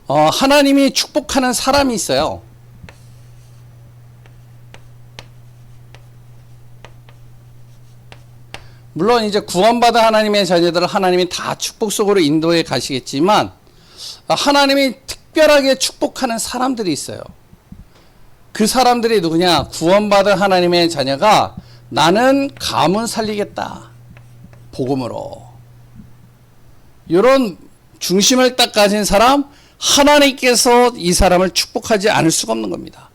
하나님이 축복하는 사람이 있어요. 물론 이제 구원받은 하나님의 자녀들을 하나님이 다 축복 속으로 인도해 가시겠지만 하나님이 특별하게 축복하는 사람들이 있어요. 그 사람들이 누구냐? 구원받은 하나님의 자녀가 나는 가문 살리겠다. 복음으로. 이런 중심을 딱 가진 사람, 하나님께서 이 사람을 축복하지 않을 수가 없는 겁니다.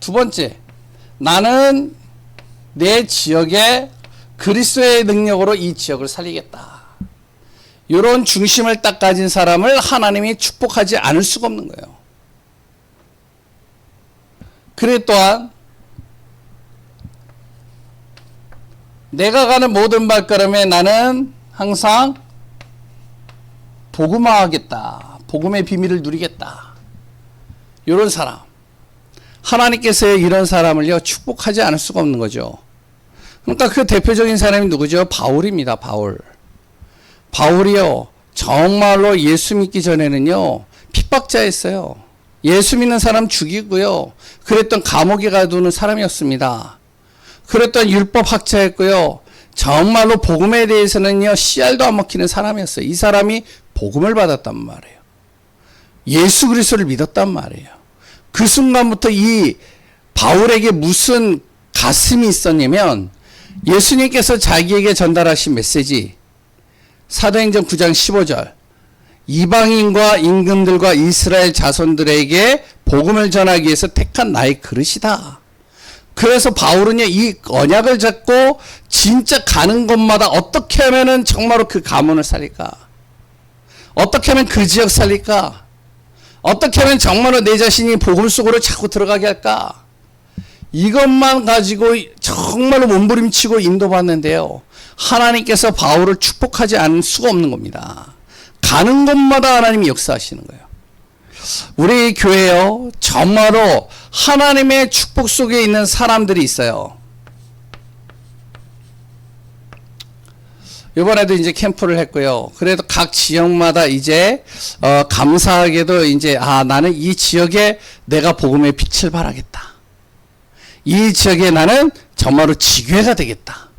두 번째, 나는 내 지역에 그리스도의 능력으로 이 지역을 살리겠다. 이런 중심을 딱 가진 사람을 하나님이 축복하지 않을 수가 없는 거예요. 그래 또한 내가 가는 모든 발걸음에 나는 항상 복음화하겠다. 복음의 비밀을 누리겠다. 이런 사람. 하나님께서 이런 사람을요 축복하지 않을 수가 없는 거죠. 그러니까 그 대표적인 사람이 누구죠? 바울입니다. 바울이요 정말로 예수 믿기 전에는요 핍박자였어요. 예수 믿는 사람 죽이고요. 그랬던 감옥에 가두는 사람이었습니다. 그랬던 율법 학자였고요. 정말로 복음에 대해서는요 씨알도 안 먹히는 사람이었어요. 이 사람이 복음을 받았단 말이에요. 예수 그리스도를 믿었단 말이에요. 그 순간부터 이 바울에게 무슨 가슴이 있었냐면 예수님께서 자기에게 전달하신 메시지 사도행전 9장 15절 이방인과 임금들과 이스라엘 자손들에게 복음을 전하기 위해서 택한 나의 그릇이다. 그래서 바울은요 이 언약을 잡고 진짜 가는 곳마다 어떻게 하면은 정말로 그 가문을 살릴까? 어떻게 하면 그 지역 살릴까? 어떻게 하면 정말로 내 자신이 복음 속으로 자꾸 들어가게 할까? 이것만 가지고 정말로 몸부림치고 인도받는데요. 하나님께서 바울을 축복하지 않을 수가 없는 겁니다. 가는 곳마다 하나님이 역사하시는 거예요. 우리 교회요. 정말로 하나님의 축복 속에 있는 사람들이 있어요. 이번에도 이제 캠프를 했고요. 그래도 각 지역마다 이제 감사하게도 이제 나는 이 지역에 내가 복음의 빛을 발하겠다. 이 지역에 나는 정말로 지교회가 되겠다.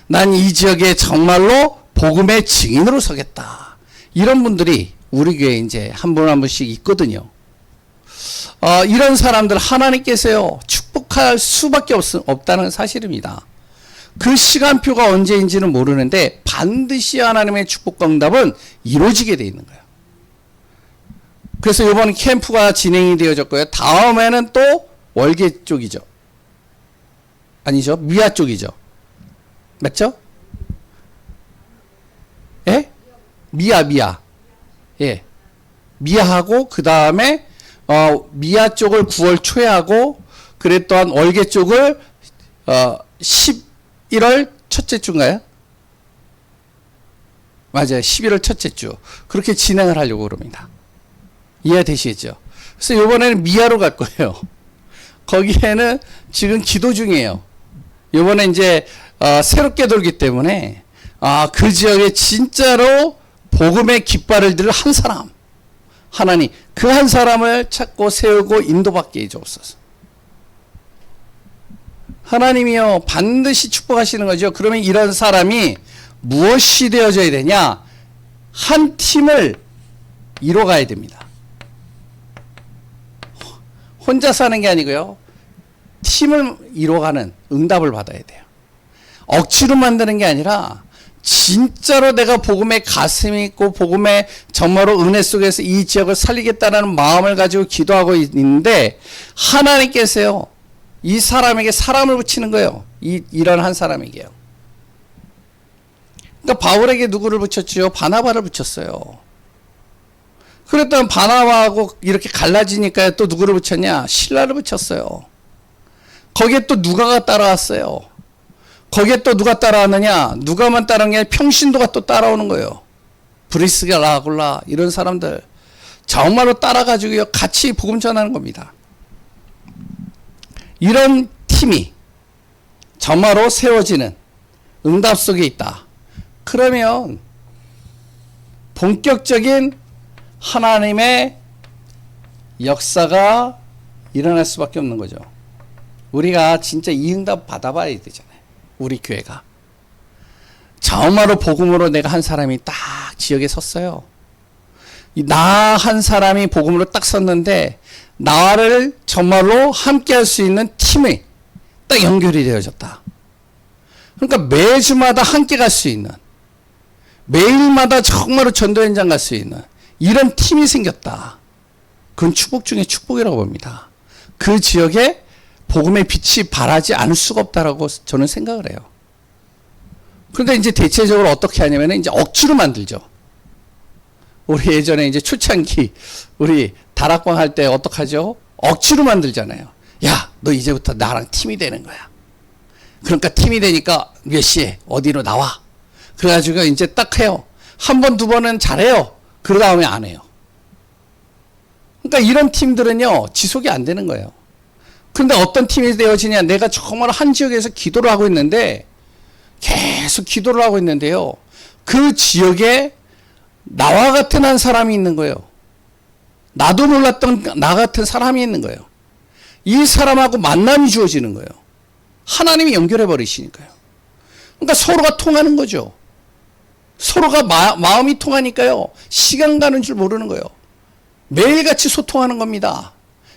난 이 지역에 정말로 복음의 증인으로 서겠다. 이런 분들이 우리 교회에 이제 한 분 한 분씩 있거든요. 이런 사람들 하나님께서요 축복할 수밖에 없다는 사실입니다. 그 시간표가 언제인지는 모르는데 반드시 하나님의 축복과 응답은 이루어지게 되어 있는 거예요. 그래서 이번 캠프가 진행이 되어졌고요. 다음에는 또 월계 쪽이죠. 아니죠. 미아 쪽이죠. 맞죠? 예? 미아. 예. 미아하고 그 다음에 미아 쪽을 9월 초에 하고 그랬던 월계 쪽을 11월 첫째 주인가요? 맞아요. 11월 첫째 주. 그렇게 진행을 하려고 그럽니다. 이해되시겠죠? 그래서 이번에는 미아로 갈 거예요. 거기에는 지금 기도 중이에요. 이번에 이제 새롭게 돌기 때문에 그 지역에 진짜로 복음의 깃발을 들 한 사람 하나님 그 한 사람을 찾고 세우고 인도받게 해주옵소서. 하나님이요 반드시 축복하시는 거죠. 그러면 이런 사람이 무엇이 되어져야 되냐? 한 팀을 이뤄가야 됩니다. 혼자 사는 게 아니고요. 팀을 이뤄가는 응답을 받아야 돼요. 억지로 만드는 게 아니라 진짜로 내가 복음에 가슴이 있고 복음에 정말로 은혜 속에서 이 지역을 살리겠다는 마음을 가지고 기도하고 있는데 하나님께서요. 이 사람에게 사람을 붙이는 거예요. 이런 한 사람에게요. 그러니까 바울에게 누구를 붙였지요? 바나바를 붙였어요. 그랬더니 바나바하고 이렇게 갈라지니까 또 누구를 붙였냐? 실라를 붙였어요. 거기에 또 누가가 따라왔어요. 거기에 또 누가 따라왔느냐? 누가만 따라온 게 아니라 평신도가 또 따라오는 거예요. 브리스가 아굴라 이런 사람들 정말로 따라가지고 같이 복음 전하는 겁니다. 이런 팀이 정말로 세워지는 응답 속에 있다. 그러면 본격적인 하나님의 역사가 일어날 수밖에 없는 거죠. 우리가 진짜 이 응답 받아봐야 되잖아요. 우리 교회가. 정말로 복음으로 내가 한 사람이 딱 지역에 섰어요. 나 한 사람이 복음으로 딱 섰는데 나를 정말로 함께 할 수 있는 팀이 딱 연결이 되어졌다. 그러니까 매주마다 함께 갈 수 있는, 매일마다 정말로 전도 현장 갈 수 있는 이런 팀이 생겼다. 그건 축복 중에 축복이라고 봅니다. 그 지역에 복음의 빛이 발하지 않을 수가 없다라고 저는 생각을 해요. 그런데 이제 대체적으로 어떻게 하냐면 이제 억지로 만들죠. 우리 예전에 이제 초창기 우리 다락방 할 때 어떡하죠? 억지로 만들잖아요. 야, 너 이제부터 나랑 팀이 되는 거야. 그러니까 팀이 되니까 몇 시에 어디로 나와. 그래가지고 이제 딱 해요. 한 번, 두 번은 잘해요. 그 다음에 안 해요. 그러니까 이런 팀들은요, 지속이 안 되는 거예요. 근데 어떤 팀이 되어지냐. 내가 정말 한 지역에서 기도를 하고 있는데, 계속 기도를 하고 있는데요. 그 지역에 나와 같은 한 사람이 있는 거예요. 나도 몰랐던 나 같은 사람이 있는 거예요. 이 사람하고 만남이 주어지는 거예요. 하나님이 연결해 버리시니까요. 그러니까 서로가 통하는 거죠. 서로가 마음이 통하니까요. 시간 가는 줄 모르는 거예요. 매일같이 소통하는 겁니다.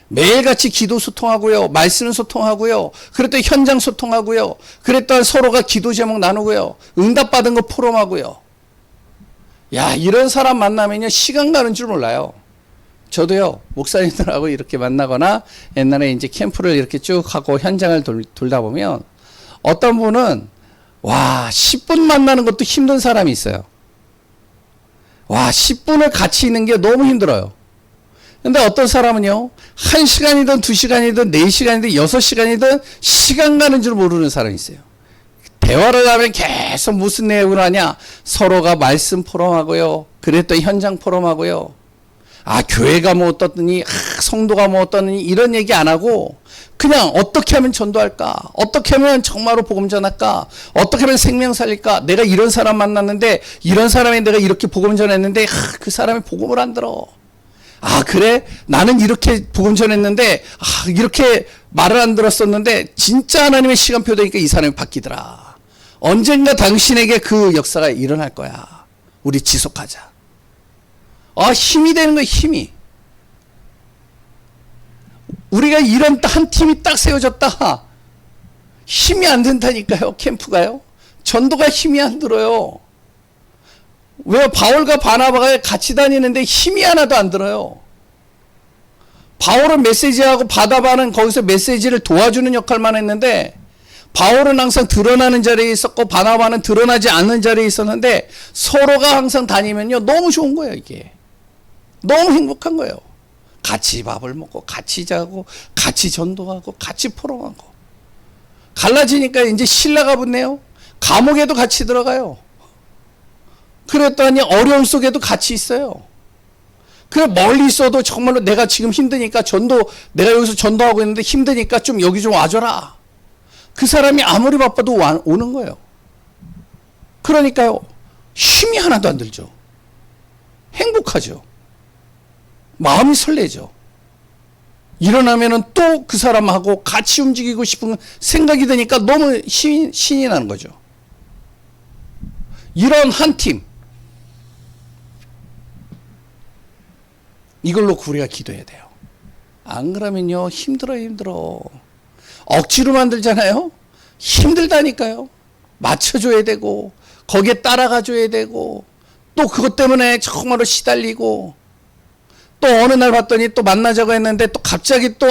매일같이 기도 소통하고요. 말씀 소통하고요. 그랬더니 현장 소통하고요. 그랬더니 서로가 기도 제목 나누고요. 응답받은 거 포럼하고요. 야, 이런 사람 만나면요. 시간 가는 줄 몰라요. 저도요. 목사님들하고 이렇게 만나거나 옛날에 이제 캠프를 이렇게 쭉 하고 현장을 돌다 보면 어떤 분은 와, 10분 만나는 것도 힘든 사람이 있어요. 와, 10분을 같이 있는 게 너무 힘들어요. 근데 어떤 사람은요, 1시간이든 2시간이든 4시간이든 6시간이든 시간 가는 줄 모르는 사람이 있어요. 대화를 하면 계속 무슨 내용을 하냐? 서로가 말씀 포럼하고요. 그랬더니 현장 포럼하고요. 아, 교회가 뭐 어떻더니, 성도가 뭐 어떠니, 이런 얘기 안 하고, 그냥 어떻게 하면 전도할까? 어떻게 하면 정말로 복음 전할까? 어떻게 하면 생명 살릴까? 내가 이런 사람 만났는데, 이런 사람이 내가 이렇게 복음 전했는데, 그 사람이 복음을 안 들어. 아, 그래? 나는 이렇게 복음 전했는데, 이렇게 말을 안 들었었는데, 진짜 하나님의 시간표 되니까 이 사람이 바뀌더라. 언젠가 당신에게 그 역사가 일어날 거야. 우리 지속하자. 아, 힘이 되는 거야, 힘이. 우리가 이런 한 팀이 딱 세워졌다. 힘이 안 된다니까요, 캠프가요. 전도가 힘이 안 들어요. 왜 바울과 바나바가 같이 다니는데 힘이 하나도 안 들어요. 바울은 메시지하고 바나바는 거기서 메시지를 도와주는 역할만 했는데 바울은 항상 드러나는 자리에 있었고 바나바는 드러나지 않는 자리에 있었는데 서로가 항상 다니면요 너무 좋은 거예요. 이게 너무 행복한 거예요. 같이 밥을 먹고 같이 자고 같이 전도하고 같이 포럼하고 갈라지니까 이제 신라가 붙네요. 감옥에도 같이 들어가요. 그랬더니 어려움 속에도 같이 있어요. 그래 멀리 있어도 정말로 내가 지금 힘드니까 내가 여기서 전도하고 있는데 힘드니까 좀 여기 좀 와줘라. 그 사람이 아무리 바빠도 오는 거예요. 그러니까요. 힘이 하나도 안 들죠. 행복하죠. 마음이 설레죠. 일어나면은 또 그 사람하고 같이 움직이고 싶은 생각이 드니까 너무 신이 나는 거죠. 이런 한 팀. 이걸 놓고 우리가 기도해야 돼요. 안 그러면요 힘들어. 억지로 만들잖아요. 힘들다니까요. 맞춰줘야 되고 거기에 따라가줘야 되고 또 그것 때문에 정말로 시달리고 또 어느 날 봤더니 또 만나자고 했는데 또 갑자기 또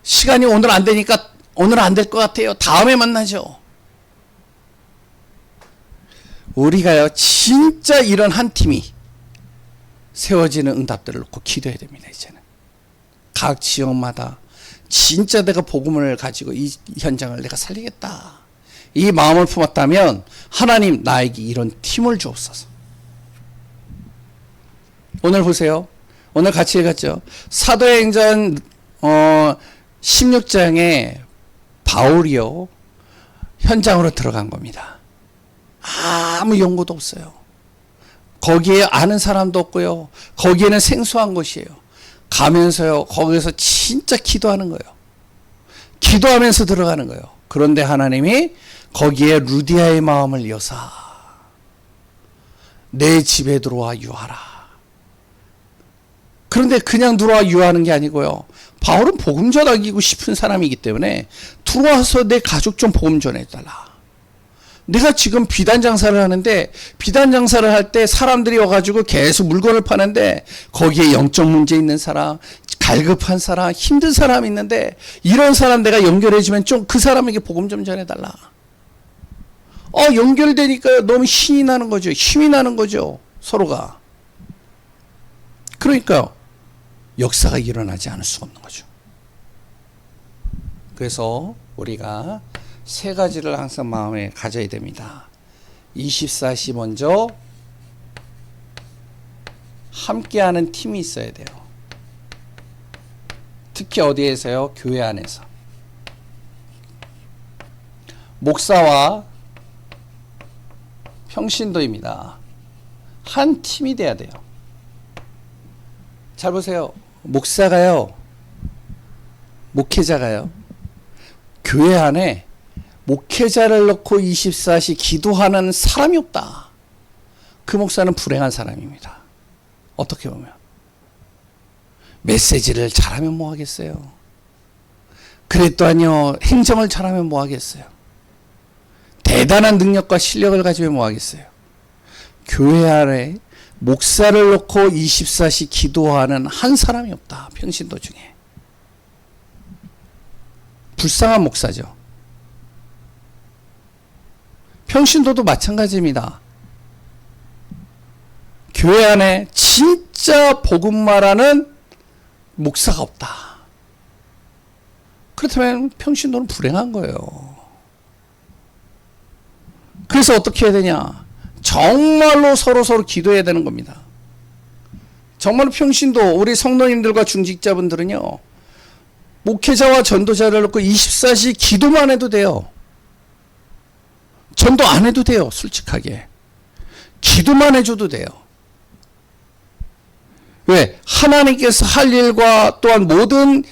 시간이 오늘 안 되니까 오늘 안 될 것 같아요. 다음에 만나죠. 우리가요 진짜 이런 한 팀이 세워지는 응답들을 놓고 기도해야 됩니다. 이제는 각 지역마다 진짜 내가 복음을 가지고 이 현장을 내가 살리겠다. 이 마음을 품었다면 하나님 나에게 이런 팀을 주옵소서. 오늘 보세요. 오늘 같이 읽었죠. 사도행전 16장에 바울이요 현장으로 들어간 겁니다. 아무 연고도 없어요. 거기에 아는 사람도 없고요. 거기에는 생소한 곳이에요. 가면서요, 거기서 진짜 기도하는 거예요. 기도하면서 들어가는 거예요. 그런데 하나님이 거기에 루디아의 마음을 여사 내 집에 들어와 유하라. 그런데 그냥 들어와 유하는 게 아니고요. 바울은 복음 전하기고 싶은 사람이기 때문에 들어와서 내 가족 좀 복음 전해달라. 내가 지금 비단 장사를 하는데 비단 장사를 할 때 사람들이 와가지고 계속 물건을 파는데 거기에 영적 문제 있는 사람, 갈급한 사람, 힘든 사람 있는데 이런 사람 내가 연결해주면 좀 그 사람에게 복음 좀 전해달라. 연결되니까 너무 신이 나는 거죠. 힘이 나는 거죠. 서로가. 그러니까요. 역사가 일어나지 않을 수가 없는 거죠. 그래서 우리가 세 가지를 항상 마음에 가져야 됩니다. 24시 먼저 함께하는 팀이 있어야 돼요. 특히 어디에서요? 교회 안에서. 목사와 평신도입니다. 한 팀이 돼야 돼요. 잘 보세요. 목사가요, 목회자가요, 교회 안에 목회자를 넣고 24시 기도하는 사람이 없다. 그 목사는 불행한 사람입니다. 어떻게 보면. 메시지를 잘하면 뭐 하겠어요. 그랬더니요, 행정을 잘하면 뭐 하겠어요. 대단한 능력과 실력을 가지면 뭐 하겠어요. 교회 안에 목사를 놓고 24시 기도하는 한 사람이 없다. 평신도 중에. 불쌍한 목사죠. 평신도도 마찬가지입니다. 교회 안에 진짜 복음 말하는 목사가 없다. 그렇다면 평신도는 불행한 거예요. 그래서 어떻게 해야 되냐? 정말로 서로 기도해야 되는 겁니다. 정말로 평신도, 우리 성도님들과 중직자분들은요, 목회자와 전도자를 놓고 24시 기도만 해도 돼요. 전도 안 해도 돼요. 솔직하게. 기도만 해줘도 돼요. 왜? 하나님께서 할 일과 또한 모든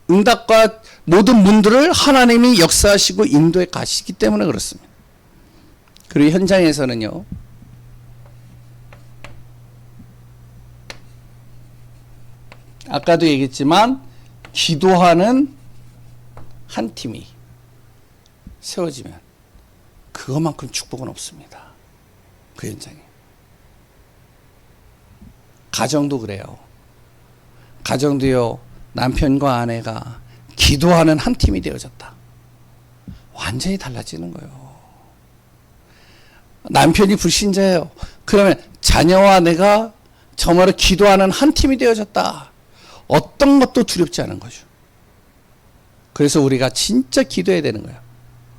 응답과 모든 문들을 하나님이 역사하시고 인도해 가시기 때문에 그렇습니다. 그리고 현장에서는요, 아까도 얘기했지만 기도하는 한 팀이 세워지면 그것만큼 축복은 없습니다. 그 현장에. 가정도 그래요. 가정도요, 남편과 아내가 기도하는 한 팀이 되어졌다. 완전히 달라지는 거예요. 남편이 불신자예요. 그러면 자녀와 내가 정말로 기도하는 한 팀이 되어졌다. 어떤 것도 두렵지 않은 거죠. 그래서 우리가 진짜 기도해야 되는 거예요.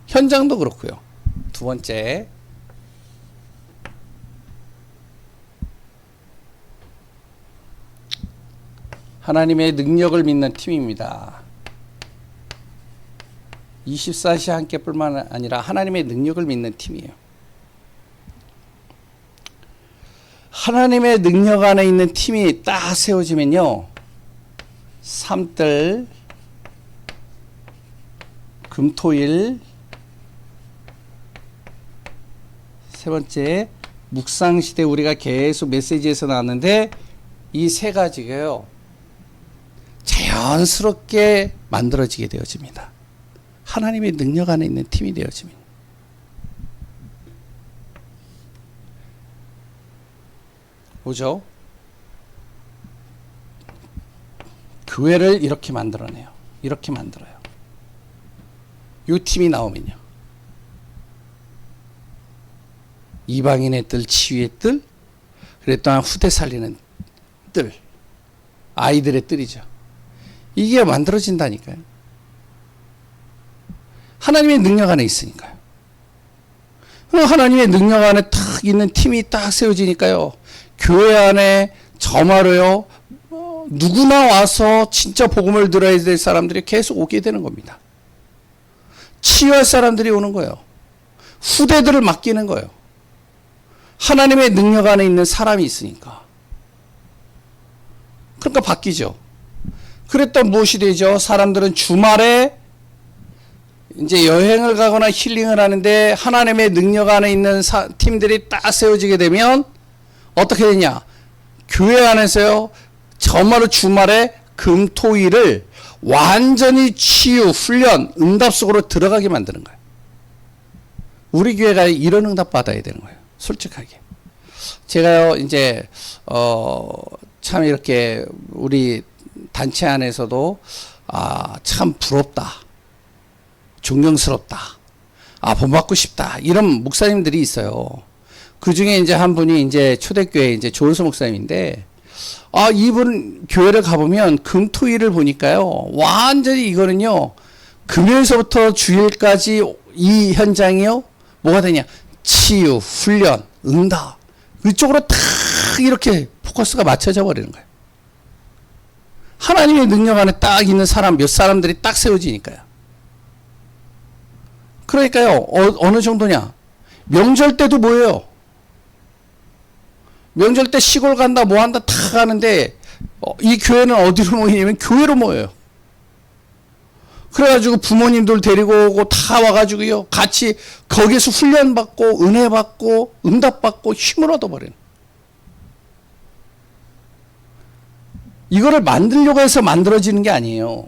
현장도 그렇고요. 두 번째, 하나님의 능력을 믿는 팀입니다. 24시 함께뿐만 아니라 하나님의 능력을 믿는 팀이에요. 하나님의 능력 안에 있는 팀이 딱 세워지면요, 삼들, 금토일, 세 번째, 묵상시대, 우리가 계속 메시지에서 나왔는데 이 세 가지가요, 자연스럽게 만들어지게 되어집니다. 하나님의 능력 안에 있는 팀이 되어집니다. 보죠? 교회를 이렇게 만들어내요. 이렇게 만들어요. 이 팀이 나오면요, 이방인의 뜰, 치유의 뜰, 그래 또한 후대 살리는 뜰, 아이들의 뜰이죠. 이게 만들어진다니까요. 하나님의 능력 안에 있으니까요. 하나님의 능력 안에 딱 있는 팀이 딱 세워지니까요, 교회 안에 정말로요, 누구나 와서 진짜 복음을 들어야 될 사람들이 계속 오게 되는 겁니다. 치유할 사람들이 오는 거예요. 후대들을 맡기는 거예요. 하나님의 능력 안에 있는 사람이 있으니까. 그러니까 바뀌죠. 그랬던 무엇이 되죠? 사람들은 주말에 이제 여행을 가거나 힐링을 하는데 하나님의 능력 안에 있는 팀들이 딱 세워지게 되면 어떻게 되냐? 교회 안에서요, 정말로 주말에 금, 토, 일을 완전히 치유, 훈련, 응답 속으로 들어가게 만드는 거예요. 우리 교회가 이런 응답 받아야 되는 거예요. 솔직하게. 제가요, 이제, 참 이렇게 우리 단체 안에서도, 참 부럽다. 존경스럽다. 본받고 싶다. 이런 목사님들이 있어요. 그 중에 이제 한 분이 이제 초대교회 이제 조은수 목사님인데, 이분 교회를 가보면 금토일을 보니까요, 완전히 이거는요, 금요일서부터 주일까지 이 현장이요, 뭐가 되냐? 치유, 훈련, 응답. 이쪽으로 탁 이렇게 포커스가 맞춰져 버리는 거예요. 하나님의 능력 안에 딱 있는 사람, 몇 사람들이 딱 세워지니까요. 그러니까요, 어느 정도냐? 명절 때도 뭐예요? 명절 때 시골 간다, 뭐 한다, 다 가는데, 이 교회는 어디로 모이냐면 교회로 모여요. 그래가지고 부모님들 데리고 오고 다 와가지고요, 같이 거기서 훈련받고, 은혜받고, 응답받고, 힘을 얻어버리는. 이거를 만들려고 해서 만들어지는 게 아니에요.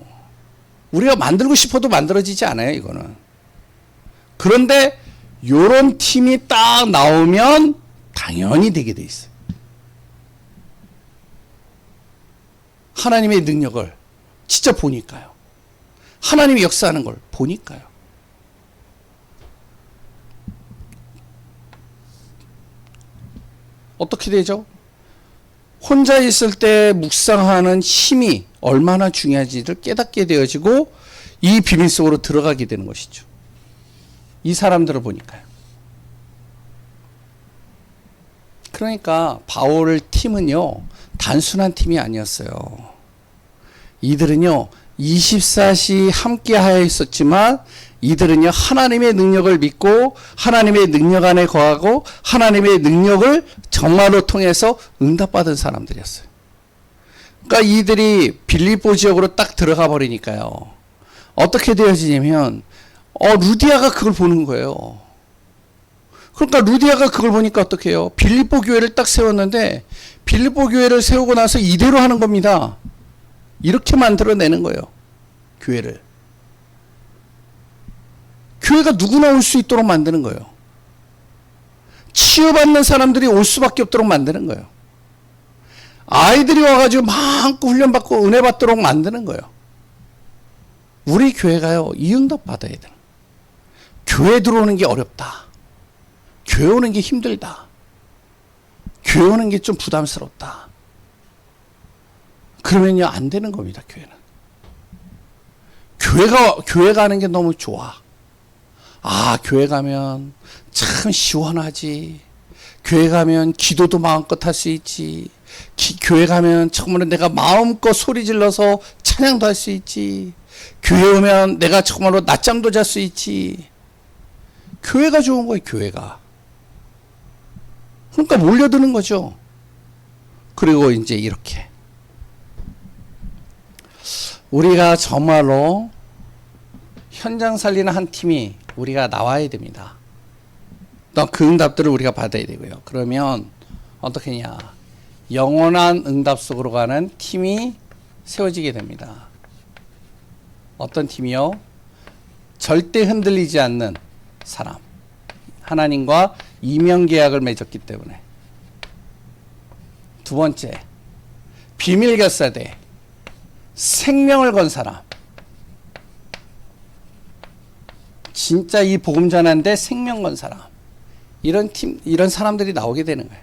우리가 만들고 싶어도 만들어지지 않아요, 이거는. 그런데, 요런 팀이 딱 나오면 당연히 되게 돼 있어요. 하나님의 능력을 진짜 보니까요. 하나님이 역사하는 걸 보니까요. 어떻게 되죠? 혼자 있을 때 묵상하는 힘이 얼마나 중요한지를 깨닫게 되어지고 이 비밀 속으로 들어가게 되는 것이죠. 이 사람들을 보니까요. 그러니까 바울 팀은요, 단순한 팀이 아니었어요. 이들은요, 24시 함께 하여 있었지만 이들은요, 하나님의 능력을 믿고 하나님의 능력 안에 거하고 하나님의 능력을 정말로 통해서 응답받은 사람들이었어요. 그러니까 이들이 빌립보 지역으로 딱 들어가 버리니까요, 어떻게 되어지냐면 루디아가 그걸 보는 거예요. 그러니까 루디아가 그걸 보니까 어떻게 해요? 빌립보 교회를 딱 세웠는데 빌립보 교회를 세우고 나서 이대로 하는 겁니다. 이렇게 만들어내는 거예요. 교회를. 교회가 누구나 올 수 있도록 만드는 거예요. 치유받는 사람들이 올 수밖에 없도록 만드는 거예요. 아이들이 와가지고 마음껏 훈련받고 은혜 받도록 만드는 거예요. 우리 교회가요, 이 응답 받아야 돼요. 교회 들어오는 게 어렵다. 교회 오는 게 힘들다. 교회 오는 게 좀 부담스럽다. 그러면요, 안 되는 겁니다, 교회는. 교회 가는 게 너무 좋아. 교회 가면 참 시원하지. 교회 가면 기도도 마음껏 할 수 있지. 교회 가면 정말 내가 마음껏 소리 질러서 찬양도 할 수 있지. 교회 오면 내가 정말로 낮잠도 잘 수 있지. 교회가 좋은 거예요, 교회가. 그러니까 몰려드는 거죠. 그리고 이제 이렇게. 우리가 정말로 현장 살리는 한 팀이 우리가 나와야 됩니다. 또 그 응답들을 우리가 받아야 되고요. 그러면 어떻게 하냐. 영원한 응답 속으로 가는 팀이 세워지게 됩니다. 어떤 팀이요? 절대 흔들리지 않는 사람. 하나님과 이명계약을 맺었기 때문에. 두 번째, 비밀결사대. 생명을 건 사람. 진짜 이 복음 전하는데 생명 건 사람. 이런 팀, 이런 사람들이 나오게 되는 거예요.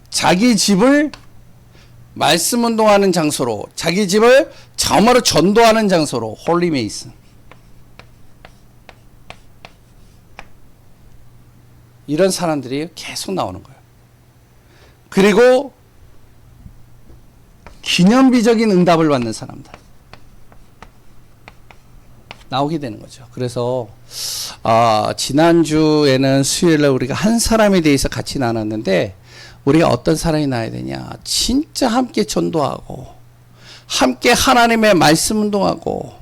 자기 집을 말씀 운동하는 장소로, 자기 집을 정말로 전도하는 장소로, 홀리 메이슨. 이런 사람들이 계속 나오는 거예요. 그리고 기념비적인 응답을 받는 사람들. 나오게 되는 거죠. 그래서 지난주에는 수요일날 우리가 한 사람에 대해서 같이 나눴는데 우리가 어떤 사람이 나야 되냐. 진짜 함께 전도하고 함께 하나님의 말씀 운동하고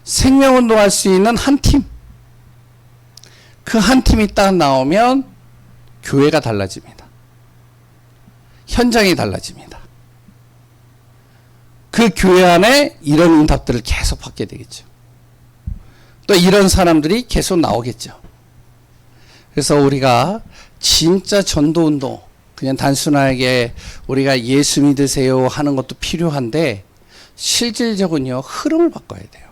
생명 운동할 수 있는 한 팀. 그 한 팀이 딱 나오면 교회가 달라집니다. 현장이 달라집니다. 그 교회 안에 이런 응답들을 계속 받게 되겠죠. 또 이런 사람들이 계속 나오겠죠. 그래서 우리가 진짜 전도운동, 그냥 단순하게 우리가 예수 믿으세요 하는 것도 필요한데 실질적으로는요, 흐름을 바꿔야 돼요.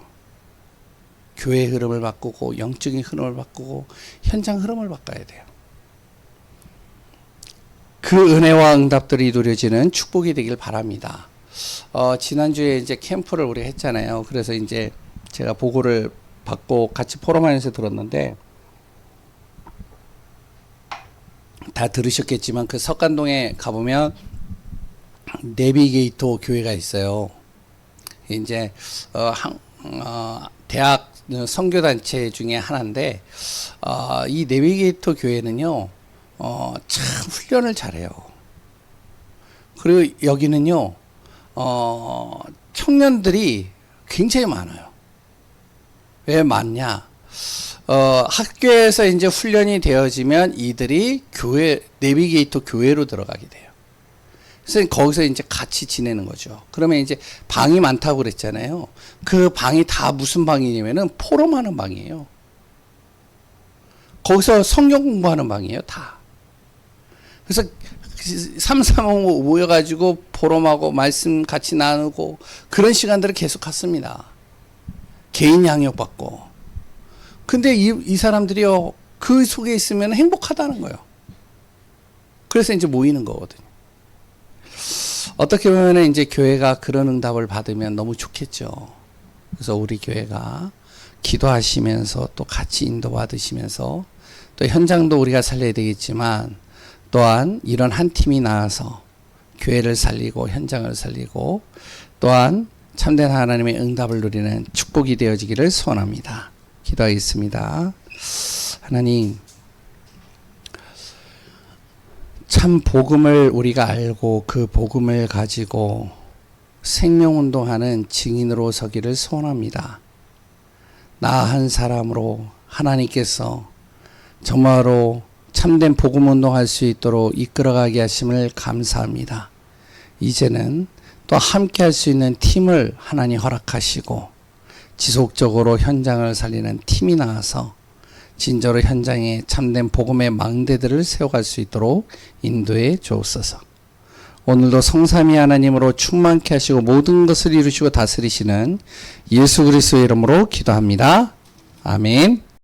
교회의 흐름을 바꾸고 영적인 흐름을 바꾸고 현장 흐름을 바꿔야 돼요. 그 은혜와 응답들이 이루어지는 축복이 되길 바랍니다. 지난주에 이제 캠프를 우리가 했잖아요. 그래서 이제 제가 보고를 받고 같이 포럼하면서 들었는데 다 들으셨겠지만 그 석간동에 가보면 내비게이터 교회가 있어요. 이제 대학 선교단체 중에 하나인데 이 내비게이터 교회는요 참 훈련을 잘해요. 그리고 여기는요 청년들이 굉장히 많아요. 왜 많냐? 학교에서 이제 훈련이 되어지면 이들이 교회, 내비게이터 교회로 들어가게 돼요. 그래서 거기서 이제 같이 지내는 거죠. 그러면 이제 방이 많다고 그랬잖아요. 그 방이 다 무슨 방이냐면은 포럼하는 방이에요. 거기서 성경 공부하는 방이에요, 다. 그래서 335 모여가지고 포럼하고 말씀 같이 나누고 그런 시간들을 계속 갖습니다. 개인 양육받고. 근데 이 사람들이요, 그 속에 있으면 행복하다는 거예요. 그래서 이제 모이는 거거든요. 어떻게 보면 이제 교회가 그런 응답을 받으면 너무 좋겠죠. 그래서 우리 교회가 기도하시면서 또 같이 인도받으시면서 또 현장도 우리가 살려야 되겠지만 또한 이런 한 팀이 나와서 교회를 살리고 현장을 살리고 또한 참된 하나님의 응답을 누리는 축복이 되어지기를 소원합니다. 기도하겠습니다. 하나님, 참 복음을 우리가 알고 그 복음을 가지고 생명운동하는 증인으로 서기를 소원합니다. 나 한 사람으로 하나님께서 정말로 참된 복음운동할 수 있도록 이끌어가게 하심을 감사합니다. 이제는 또 함께 할 수 있는 팀을 하나님 허락하시고 지속적으로 현장을 살리는 팀이 나와서 진짜로 현장에 참된 복음의 망대들을 세워갈 수 있도록 인도해 주옵소서. 오늘도 성삼위 하나님으로 충만케 하시고 모든 것을 이루시고 다스리시는 예수 그리스도의 이름으로 기도합니다. 아멘.